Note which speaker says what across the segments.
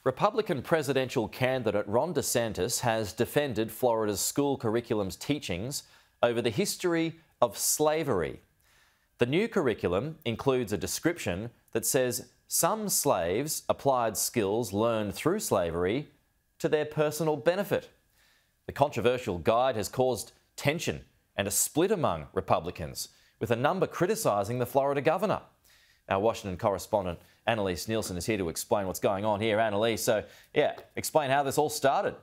Speaker 1: Republican presidential candidate Ron DeSantis has defended Florida's school curriculum's teachings over the history of slavery. The new curriculum includes a description that says some slaves applied skills learned through slavery to their personal benefit. The controversial guide has caused tension and a split among Republicans, with a number criticising the Florida governor. Our Washington correspondent Annalise Nielsen is here to explain what's going on here. Annalise, so explain how this all started.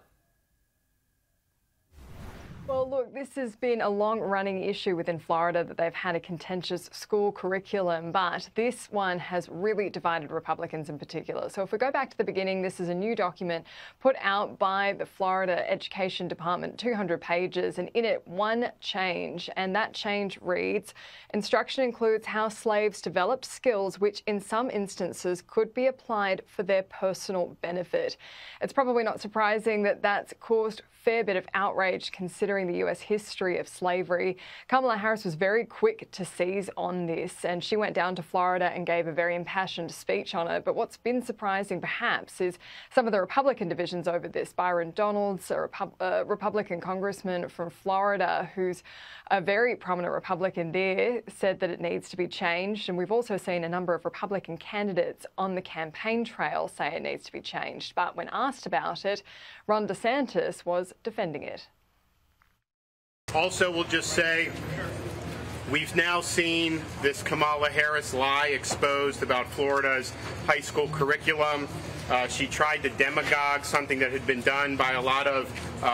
Speaker 2: Well, look, this has been a long-running issue within Florida that they've had a contentious school curriculum, but this one has really divided Republicans in particular. So if we go back to the beginning, this is a new document put out by the Florida Education Department, 200 pages, and in it, one change, and that change reads, instruction includes how slaves developed skills which in some instances could be applied for their personal benefit. It's probably not surprising that that's caused a fair bit of outrage considering the US history of slavery. Kamala Harris was very quick to seize on this, and she went down to Florida and gave a very impassioned speech on it. But what's been surprising, perhaps, is some of the Republican divisions over this. Byron Donalds, a Republican congressman from Florida, who's a very prominent Republican there, said that it needs to be changed. And we've also seen a number of Republican candidates on the campaign trail say it needs to be changed. But when asked about it, Ron DeSantis was defending it.
Speaker 3: Also, we'll just say we've now seen this Kamala Harris lie exposed about Florida's high school curriculum. She tried to demagogue something that had been done by a lot of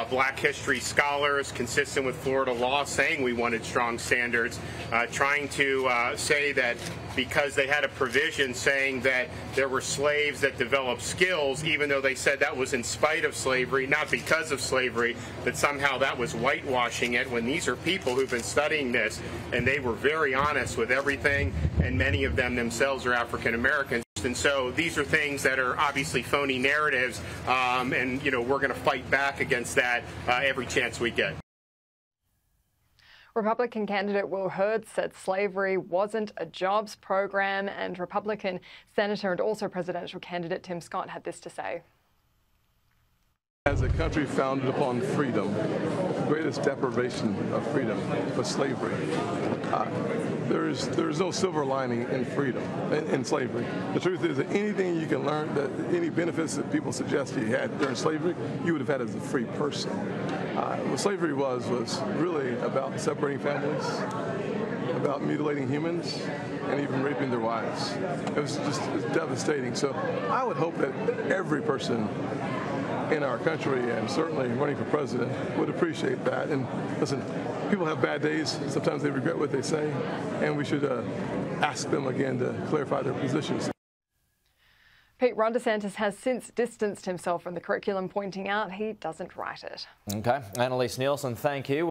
Speaker 3: black history scholars consistent with Florida law, saying we wanted strong standards, trying to say that because they had a provision saying that there were slaves that developed skills, even though they said that was in spite of slavery, not because of slavery, that somehow that was whitewashing it, when these are people who've been studying this and they were very honest with everything, and many of them themselves are African Americans. And so these are things that are obviously phony narratives, and we're going to fight back against that every chance we get.
Speaker 2: Republican candidate Will Hurd said slavery wasn't a jobs program, and Republican Senator and also presidential candidate Tim Scott had this to say.
Speaker 4: As a country founded upon freedom, the greatest deprivation of freedom was slavery. There is no silver lining in freedom, in slavery. The truth is that anything you can learn, that any benefits that people suggest you had during slavery, you would have had as a free person. What slavery was really about separating families, about mutilating humans, and even raping their wives. It was devastating. So I would hope that every person in our country, and certainly running for president, would appreciate that. And listen, people have bad days. Sometimes they regret what they say, and we should ask them again to clarify their positions.
Speaker 2: Pete, Ron DeSantis has since distanced himself from the curriculum, pointing out he doesn't write it.
Speaker 1: OK. Annalise Nielsen, thank you.